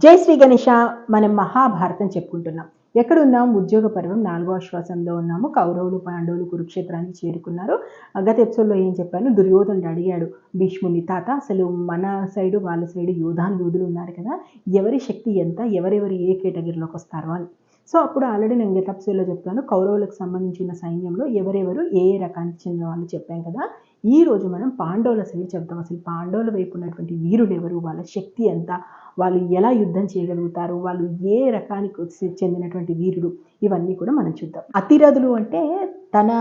జై శ్రీ గణేష. మనం మహాభారతం చెప్పుకుంటున్నాం. ఎక్కడున్నాం? ఉద్యోగ పర్వం 4వ ఆశ్వాసంలో ఉన్నాము. కౌరవులు పాండవులు కురుక్షేత్రానికి చేరుకున్నారు. గత ఎపిసోడ్లో ఏం చెప్పాను, దుర్యోధనుడు అడిగాడు భీష్ముని, తాత అసలు మన సైడు వాళ్ళ సైడు యోధులు ఉన్నారు కదా, ఎవరి శక్తి ఎంత, ఎవరెవరు ఏ కేటగిరీలోకి వస్తారు అని. సో అప్పుడు ఆల్రెడీ నేను గత ఎపిసోడ్లో చెప్పాను, కౌరవులకు సంబంధించిన సైన్యంలో ఎవరెవరు ఏ రకానికి చెందిన వాళ్ళు చెప్పాం కదా. ఈ రోజు మనం పాండవుల సైడ్ చెప్తాం. అసలు పాండవుల వైపు ఉన్నటువంటి వీరులు ఎవరు, వాళ్ళ శక్తి ఎంత, వాళ్ళు ఎలా యుద్ధం చేయగలుగుతారు, వాళ్ళు ఏ రకానికి చెందినటువంటి వీరుడు, ఇవన్నీ కూడా మనం చూద్దాం. అతిరథులు అంటే తన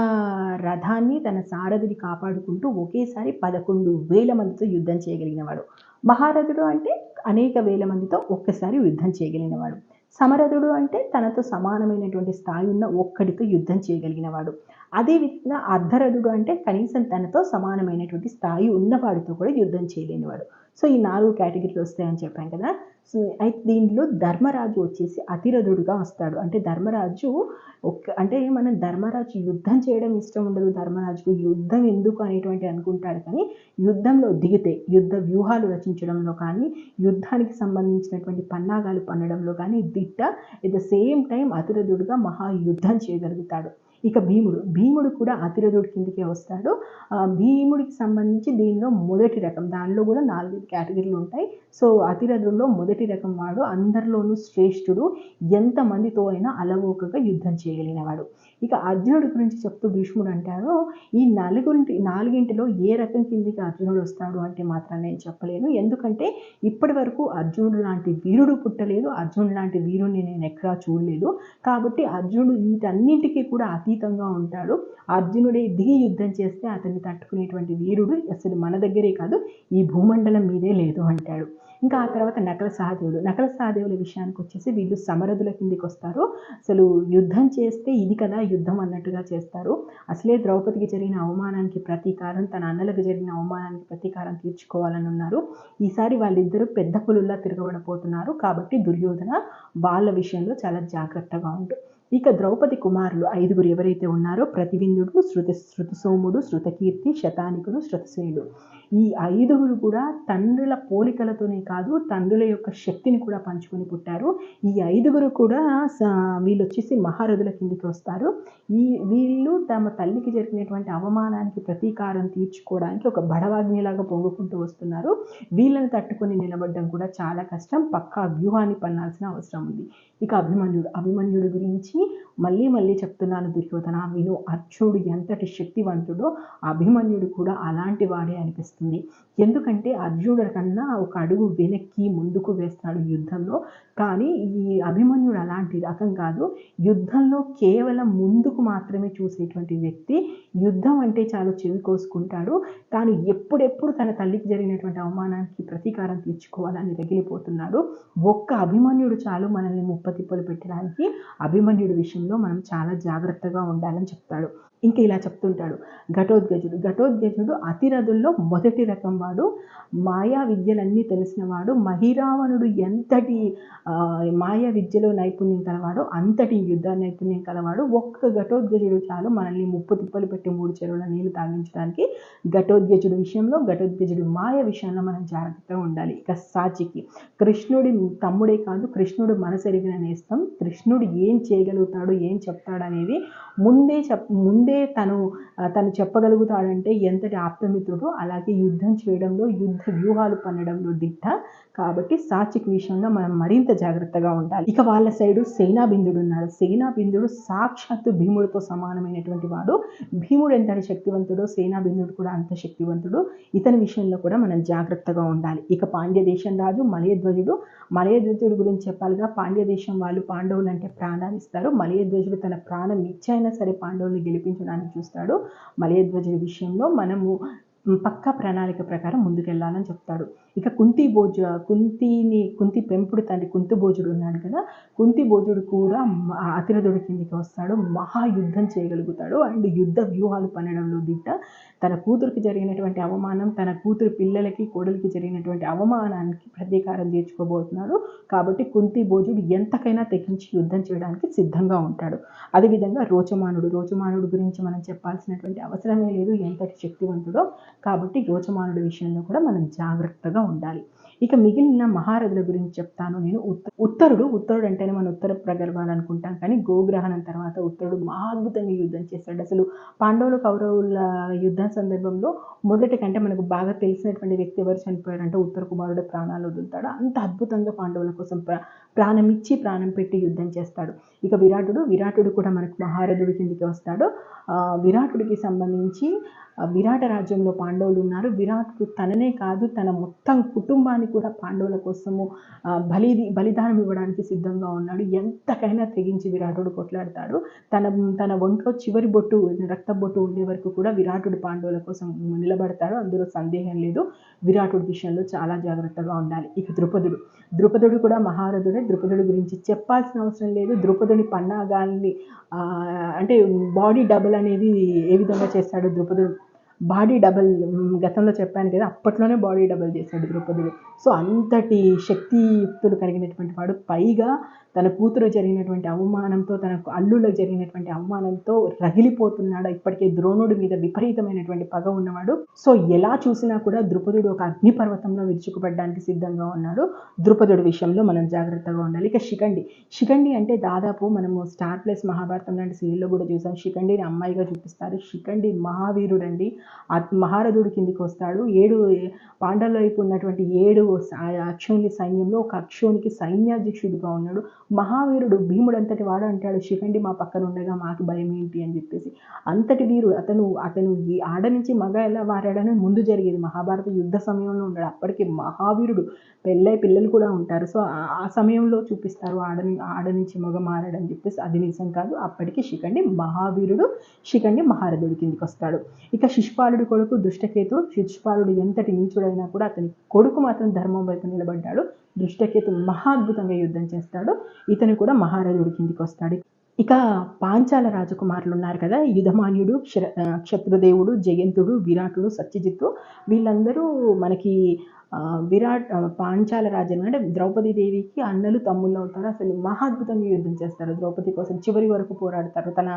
రథాన్ని తన సారథిని కాపాడుకుంటూ ఒకేసారి 11,000 మందితో యుద్ధం చేయగలిగినవాడు. మహారథుడు అంటే అనేక వేల మందితో ఒక్కసారి యుద్ధం చేయగలిగినవాడు. సమరథుడు అంటే తనతో సమానమైనటువంటి స్థాయి ఉన్న ఒక్కడితో యుద్ధం చేయగలిగినవాడు. అదేవిధంగా అర్ధరథుడు అంటే కనీసం తనతో సమానమైనటువంటి స్థాయి ఉన్నవాడితో కూడా యుద్ధం చేయలేనివాడు. సో ఈ 4 కేటగిరీలు వస్తాయని చెప్పాం కదా. సో అయితే దీంట్లో ధర్మరాజు వచ్చేసి అతిరథుడుగా వస్తాడు. అంటే ధర్మరాజు అంటే మనం ధర్మరాజు యుద్ధం చేయడం ఇష్టం ఉండదు ధర్మరాజుకు, యుద్ధం ఎందుకు అనేటువంటి అనుకుంటాడు. కానీ యుద్ధంలో దిగితే యుద్ధ వ్యూహాలు రచించడంలో కానీ, యుద్ధానికి సంబంధించినటువంటి పన్నాగాలు పన్నడంలో కానీ దిట్ట. ఎట్ ద సేమ్ టైం అతిరథుడుగా మహాయుద్ధం చేయగలుగుతాడు. ఇక భీముడు కూడా అతిరథుడి కిందికే వస్తాడు. భీముడికి సంబంధించి దీనిలో మొదటి రకం, దానిలో కూడా 4 కేటగిరీలు ఉంటాయి. సో అతిరథుల్లో మొదటి రకం వాడు, అందరిలోనూ శ్రేష్ఠుడు, ఎంతమందితో అయినా అలవోకగా యుద్ధం చేయగలిగినవాడు. ఇక అర్జునుడి గురించి చెప్తూ భీష్ముడు అంటారు, ఈ నాలుగింటిలో ఏ రకం కిందికి అర్జునుడు వస్తాడు అంటే మాత్రం నేను చెప్పలేను. ఎందుకంటే ఇప్పటి వరకు అర్జునుడు లాంటి వీరుడు పుట్టలేదు, అర్జునుడు లాంటి వీరుడిని నేను ఎక్కడా చూడలేదు. కాబట్టి అర్జునుడు వీటన్నింటికీ కూడా అతీతంగా ఉంటాడు. అర్జునుడే దిగి యుద్ధం చేస్తే అతన్ని తట్టుకునేటువంటి వీరుడు అసలు మన దగ్గరే కాదు, ఈ భూమండలం మీదే లేదు అంటాడు. ఇంకా ఆ తర్వాత నకల సహదేవుల విషయానికి వచ్చేసి వీళ్ళు సమరథుల కిందికి వస్తారు. అసలు యుద్ధం చేస్తే ఇది కదా యుద్ధం అన్నట్టుగా చేస్తారు. అసలే ద్రౌపదికి జరిగిన అవమానానికి ప్రతీకారం, తన అన్నలకు జరిగిన అవమానానికి ప్రతీకారం తీర్చుకోవాలని ఉన్నారు. ఈసారి వాళ్ళిద్దరూ పెద్ద పులుల్లా తిరగబడపోతున్నారు. కాబట్టి దుర్యోధన వాళ్ళ విషయంలో చాలా జాగ్రత్తగా ఉండు. ఇక ద్రౌపది కుమారులు 5 ఎవరైతే ఉన్నారో, ప్రతివిందుడు, శృతసోముడు, శృతకీర్తి, శతానికుడు, శృతసేనుడు, ఈ 5 కూడా తండ్రుల పోలికలతోనే కాదు, తండ్రుల యొక్క శక్తిని కూడా పంచుకొని పుట్టారు. ఈ 5 కూడా వీళ్ళు వచ్చేసి మహారథుల కిందికి వస్తారు. వీళ్ళు తమ తల్లికి జరిగినటువంటి అవమానానికి ప్రతీకారం తీర్చుకోవడానికి ఒక బడవాగ్నిలాగా పొంగుకుంటూ వస్తున్నారు. వీళ్ళని తట్టుకొని నిలబడడం కూడా చాలా కష్టం, పక్కా వ్యూహాన్ని పన్నాల్సిన అవసరం ఉంది. ఇక అభిమన్యుడు గురించి మళ్ళీ చెప్తున్నాను దుర్యోధన విను. అర్జునుడు ఎంతటి శక్తివంతుడో అభిమన్యుడు కూడా అలాంటి వాడే అనిపిస్తుంది. ఎందుకంటే అర్జునుడి కన్నా ఒక అడుగు వెనక్కి ముందుకు వేస్తాడు యుద్ధంలో. కానీ ఈ అభిమన్యుడు అలాంటి రకం కాదు. యుద్ధంలో కేవలం ముందుకు మాత్రమే చూసేటువంటి వ్యక్తి. యుద్ధం అంటే చాలా చెవి కోసుకుంటాడు. తాను ఎప్పుడెప్పుడు తన తల్లికి జరిగినటువంటి అవమానానికి ప్రతీకారం తీర్చుకోవాలని రగిలిపోతున్నాడు. ఒక్క అభిమన్యుడు చాలు మనల్ని ముప్పతిప్పలు పెట్టడానికి. అభిమన్యుడి విషయంలో మనం చాలా జాగ్రత్తగా ఉండాలని చెప్తాడు. ఇంకా ఇలా చెప్తుంటాడు, ఘటోత్కచుడు అతిరథుల్లో మొదటి రకం వాడు, మాయా విద్యలన్నీ తెలిసిన వాడు. మహిరావణుడు ఎంతటి మాయా విద్యలో నైపుణ్యం కలవాడో అంతటి యుద్ధ నైపుణ్యం కలవాడు. ఒక్క ఘటోత్కచుడు చాలు మనల్ని ముప్పు తిప్పలు పెట్టి 3 చెరువుల నీళ్లు తాగించడానికి. ఘటోత్కచుడి విషయంలో, ఘటోత్కచుడి మాయ విషయంలో మనం జాగ్రత్తగా ఉండాలి. ఇక సాచికి, కృష్ణుడి తమ్ముడే కాదు, కృష్ణుడు మనసెరిగిన నేస్తం. కృష్ణుడు ఏం చేయగలుగుతాడు, ఏం చెప్తాడు అనేది ముందే తను చెప్పగలుగుతాడంటే ఎంతటి ఆప్తమిత్రుడో, అలాగే యుద్ధం చేయడంలో, యుద్ధ వ్యూహాలు పన్నడంలో దిట్ట. కాబట్టి సాత్విక్ విషయంలో మనం మరింత జాగ్రత్తగా ఉండాలి. ఇక వాళ్ళ సైడు సేనాబిందుడు ఉన్నాడు. సేనాబిందుడు సాక్షాత్తు భీముడితో సమానమైనటువంటి వాడు. భీముడు ఎంతటి శక్తివంతుడో సేనాబిందుడు కూడా అంత శక్తివంతుడు. ఇతని విషయంలో కూడా మనం జాగ్రత్తగా ఉండాలి. ఇక పాండ్య దేశం రాజు మలయధ్వజుడు గురించి చెప్పాలిగా. పాండ్య దేశం వాళ్ళు పాండవులు అంటే ప్రాణాలు ఇస్తారు. మలయధ్వజుడు తన ప్రాణం ఇచ్చైనా సరే పాండవుల్ని గెలిపించడానికి చూస్తాడు. మలయధ్వజుడి విషయంలో మనము పక్కా ప్రణాళిక ప్రకారం ముందుకెళ్ళాలని చెప్తాడు. ఇక కుంతి పెంపుడు తండ్రి కుంతిభోజుడు ఉన్నాడు కదా. కుంతిభోజుడు కూడా అతిరథుడి కిందికి వస్తాడు. మహాయుద్ధం చేయగలుగుతాడు అండ్ యుద్ధ వ్యూహాలు పన్నడంలో దిట్ట. తన కూతురికి జరిగినటువంటి అవమానం, తన కూతురు పిల్లలకి కోడలికి జరిగినటువంటి అవమానానికి ప్రతీకారం తీర్చుకోబోతున్నాడు. కాబట్టి కుంతిభోజుడు ఎంతకైనా తెగించి యుద్ధం చేయడానికి సిద్ధంగా ఉంటాడు. అదేవిధంగా రోచమానుడు గురించి మనం చెప్పాల్సినటువంటి అవసరమే లేదు, ఎంతటి శక్తివంతుడో. కాబట్టి రోచమానుడి విషయంలో కూడా మనం జాగ్రత్తగా ఉండాలి. ఇక మిగిలిన మహారథుల గురించి చెప్తాను నేను. ఉత్తరుడు అంటేనే మనం ఉత్తర ప్రగల్భాలనుకుంటాం, కానీ గోగ్రహణం తర్వాత ఉత్తరుడు మహా అద్భుతంగా యుద్ధం చేశాడు. అసలు పాండవులు కౌరవుల యుద్ధం సందర్భంలో మొదటి కంటే మనకు బాగా తెలిసినటువంటి వ్యక్తి ఎవరు చనిపోయారంటే ఉత్తర కుమారుడు ప్రాణాలు వదులుతాడు. అంత అద్భుతంగా పాండవుల కోసం ప్రాణం పెట్టి యుద్ధం చేస్తాడు. ఇక విరాటుడు కూడా మనకు మహారథుడి కిందికి వస్తాడు. విరాటుడికి సంబంధించి విరాట రాజ్యంలో పాండవులు ఉన్నారు. విరాటుడు తననే కాదు తన మొత్తం కుటుంబాన్ని కూడా పాండవుల కోసము బలిదానం ఇవ్వడానికి సిద్ధంగా ఉన్నాడు. ఎంతకైనా తెగించి విరాటుడు కొట్లాడతాడు. తన ఒంట్లో చివరి బొట్టు, రక్త బొట్టు ఉండే వరకు కూడా విరాటుడు పాండవుల కోసం నిలబడతాడు. అందులో సందేహం లేదు. విరాటుడి విషయంలో చాలా జాగ్రత్తగా ఉండాలి. ఇక ద్రుపదుడు కూడా మహారథుడే. ద్రుపదుడి గురించి చెప్పాల్సిన అవసరం లేదు. ద్రుపదుని పన్నాగాల్ని అంటే బాడీ డబుల్ అనేది ఏ విధంగా చేస్తాడు ద్రుపదుడు, బాడీ డబల్ గతంలో చెప్పాను కదా, అప్పట్లోనే బాడీ డబల్ చేశాడు ద్రౌపదుడు. సో అంతటి శక్తియుక్తులు కలిగినటువంటి వాడు. పైగా తన కూతురు జరిగినటువంటి అవమానంతో, తన అల్లుళ్ళకు జరిగినటువంటి అవమానంతో రగిలిపోతున్నాడు. ఇప్పటికే ద్రోణుడి మీద విపరీతమైనటువంటి పగ ఉన్నవాడు. సో ఎలా చూసినా కూడా ద్రుపదుడు ఒక అగ్నిపర్వతంలో విరుచుకుపడడానికి సిద్ధంగా ఉన్నాడు. ద్రుపదుడి విషయంలో మనం జాగ్రత్తగా ఉండాలి. ఇక శిఖండి అంటే దాదాపు మనము స్టార్ ప్లస్ మహాభారతం లాంటి సీరియల్లో కూడా చూసాం. శిఖండిని అమ్మాయిగా చూపిస్తారు. శిఖండి మహావీరుడు అండి. మహారథుడి కిందికి వస్తాడు. 7 పాండవుల వైపు ఉన్నటువంటి 7 అక్షోణి సైన్యంలో ఒక అక్షోనికి సైన్యాధ్యక్షుడిగా ఉన్నాడు. మహావీరుడు. భీముడు అంతటి వాడు అంటాడు, శిఖండి మా పక్కన ఉండగా మాకు భయం ఏంటి అని చెప్పేసి. అంతటి వీరుడు అతను ఈ ఆడ నుంచి మగ ఎలా వారాడని ముందు జరిగేది. మహాభారత యుద్ధ సమయంలో ఉన్నాడు. అప్పటికి మహావీరుడు. పిల్లలు కూడా ఉంటారు. సో ఆ సమయంలో చూపిస్తారు ఆడ నుంచి మగ మారాడని చెప్పేసి. అది నిజం కాదు. అప్పటికి శిఖండి మహావీరుడు. శిఖండి మహారథుడి కిందికి వస్తాడు. ఇక శిశుపాలుడి కొడుకు దుష్టకేతు. శిశుపాలుడు ఎంతటి నీచుడైనా కూడా అతని కొడుకు మాత్రం ధర్మం వైపు నిలబడ్డాడు. దుష్టకేతు మహాద్భుతంగా యుద్ధం చేస్తాడు. ఇతను కూడా మహారథుడి కిందికి వస్తాడు. ఇక పాంచాల రాజకుమారులు ఉన్నారు కదా, యుధమాన్యుడు, క్షత్రదేవుడు, జయంతుడు, విరాటుడు, సత్యజిత్తు. వీళ్ళందరూ మనకి పాంచాల రాజ్యం అంటే ద్రౌపదీదేవికి అన్నలు తమ్ముళ్ళు అవుతారు. అసలు మహాద్భుతంగా యుద్ధం చేస్తారు. ద్రౌపది కోసం చివరి వరకు పోరాడతారు, తన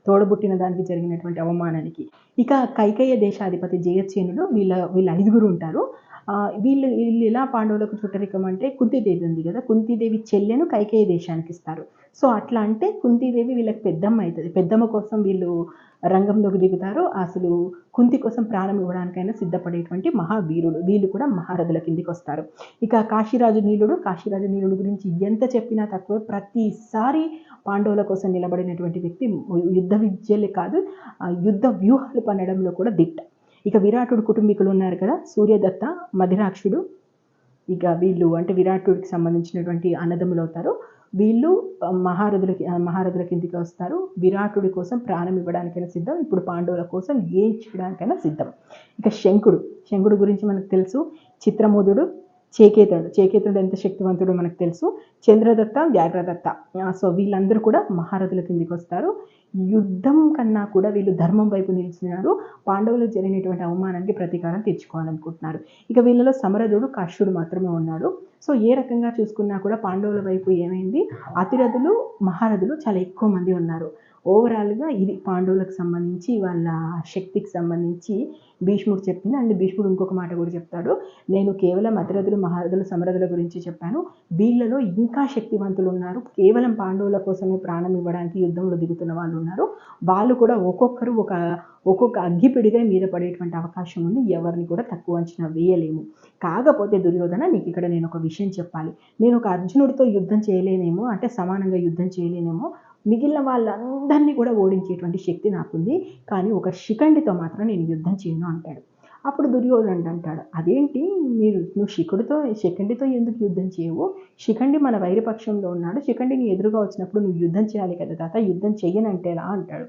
తోడబుట్టిన దానికి జరిగినటువంటి అవమానానికి. ఇక కైకేయ దేశాధిపతి జయసేనుడు. వీళ్ళ 5 ఉంటారు. వీళ్ళు ఎలా పాండవులకు చుట్టరికం అంటే కుంతీదేవి ఉంది కదా, కుంతీదేవి చెల్లెను కైకేయ దేశానికి ఇస్తారు. సో అట్లా అంటే కుంతీదేవి వీళ్ళకి పెద్దమ్మ అవుతుంది. పెద్దమ్మ కోసం వీళ్ళు రంగంలోకి దిగుతారు. అసలు కుంతి కోసం ప్రాణం ఇవ్వడానికైనా సిద్ధపడేటువంటి మహావీరుడు. వీళ్ళు కూడా మహారథుల కిందికి వస్తారు. ఇక కాశీరాజు నీలుడు గురించి ఎంత చెప్పినా తక్కువ. ప్రతిసారి పాండవుల కోసం నిలబడినటువంటి వ్యక్తి. యుద్ధ విద్యలే కాదు, యుద్ధ వ్యూహాలు పన్నడంలో కూడా దిట్ట. ఇక విరాటుడు కుటుంబీకులు ఉన్నారు కదా, సూర్యదత్త, మధిరాక్షుడు. ఇక వీళ్ళు అంటే విరాటుడికి సంబంధించినటువంటి అన్నదమ్ములు అవుతారు. వీళ్ళు మహారథుల కిందికి వస్తారు. విరాటుడి కోసం ప్రాణం ఇవ్వడానికైనా సిద్ధం. ఇప్పుడు పాండవుల కోసం ఏం చేయడానికైనా సిద్ధం. ఇక శంకుడు గురించి మనకు తెలుసు. చిత్రమోదుడు, చేకేతుడు ఎంత శక్తివంతుడో మనకు తెలుసు. చంద్రదత్త, వ్యాఘ్రదత్త. సో వీళ్ళందరూ కూడా మహారథుల కిందికి వస్తారు. యుద్ధం కన్నా కూడా వీళ్ళు ధర్మం వైపు నిలిచినారు. పాండవులకు జరిగినటువంటి అవమానానికి ప్రతీకారం తెచ్చుకోవాలనుకుంటున్నారు. ఇక వీళ్ళలో సమరథుడు, కాశ్యుడు మాత్రమే ఉన్నాడు. సో ఏ రకంగా చూసుకున్నా కూడా పాండవుల వైపు ఏమైంది, అతిరథులు, మహారథులు చాలా ఎక్కువ మంది ఉన్నారు. ఓవరాల్గా ఇది పాండవులకు సంబంధించి వాళ్ళ శక్తికి సంబంధించి భీష్ముడు చెప్పింది. అండ్ భీష్ముడు ఇంకొక మాట కూడా చెప్తాడు, నేను కేవలం అతిరథులు, మహారథులు, సమరథుల గురించి చెప్పాను. వీళ్ళలో ఇంకా శక్తివంతులు ఉన్నారు. కేవలం పాండవుల కోసమే ప్రాణం ఇవ్వడానికి యుద్ధంలో దిగుతున్న వాళ్ళు ఉన్నారు. వాళ్ళు కూడా ఒక్కొక్కరు ఒక్కొక్క అగ్గిపిడిగా మీద పడేటువంటి అవకాశం ఉంది. ఎవరిని కూడా తక్కువ అంచనా వేయలేము. కాకపోతే దుర్యోధన, నీకు ఇక్కడ నేను ఒక విషయం చెప్పాలి. నేను ఒక అర్జునుడితో యుద్ధం చేయలేనేమో, అంటే సమానంగా యుద్ధం చేయలేనేమో, మిగిలిన వాళ్ళందరినీ కూడా ఓడించేటువంటి శక్తి నాకుంది, కానీ ఒక శిఖండితో మాత్రం నేను యుద్ధం చేయను అంటాడు. అప్పుడు దుర్యోధనుడు అంటాడు, అదేంటి నువ్వు శిఖండితో ఎందుకు యుద్ధం చేయవు? శిఖండి మన వైరపక్షంలో ఉన్నాడు. శిఖండిని ఎదురుగా వచ్చినప్పుడు నువ్వు యుద్ధం చేయాలి కదా తాత, యుద్ధం చెయ్యనంటేలా అంటాడు.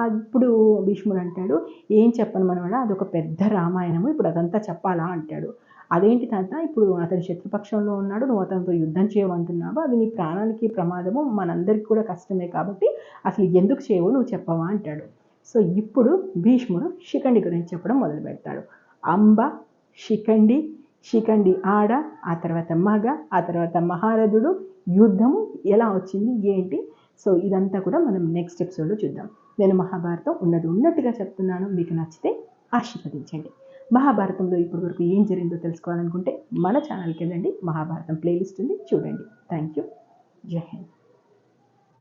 అప్పుడు భీష్ముడు అంటాడు, ఏం చెప్పను మనవడా, అదొక పెద్ద రామాయణము, ఇప్పుడు అదంతా చెప్పాలా అంటాడు. అదేంటి తాత, ఇప్పుడు అతని శత్రుపక్షంలో ఉన్నాడు, నువ్వు అతనితో యుద్ధం చేయమంటున్నావు, అది నీ ప్రాణానికి ప్రమాదము, మనందరికి కూడా కష్టమే, కాబట్టి అసలు ఎందుకు చేయవు, నువ్వు చెప్పవా అంటాడు. సో ఇప్పుడు భీష్ముడు శిఖండి గురించి చెప్పడం మొదలు పెడతాడు. అంబ, శిఖండి ఆడ, ఆ తర్వాత మగ, ఆ తర్వాత మహారథుడు, యుద్ధము ఎలా వచ్చింది ఏంటి. సో ఇదంతా కూడా మనం నెక్స్ట్ ఎపిసోడ్లో చూద్దాం. నేను మహాభారతం ఉన్నట్టుగా చెప్తున్నాను. మీకు నచ్చితే ఆశీర్వదించండి. మహాభారతంలో ఇప్పటి వరకు ఏం జరిగిందో తెలుసుకోవాలనుకుంటే మన ఛానల్కి వెళ్ళండి, మహాభారతం ప్లేలిస్ట్ ఉంది, చూడండి. Thank you. జై హింద్.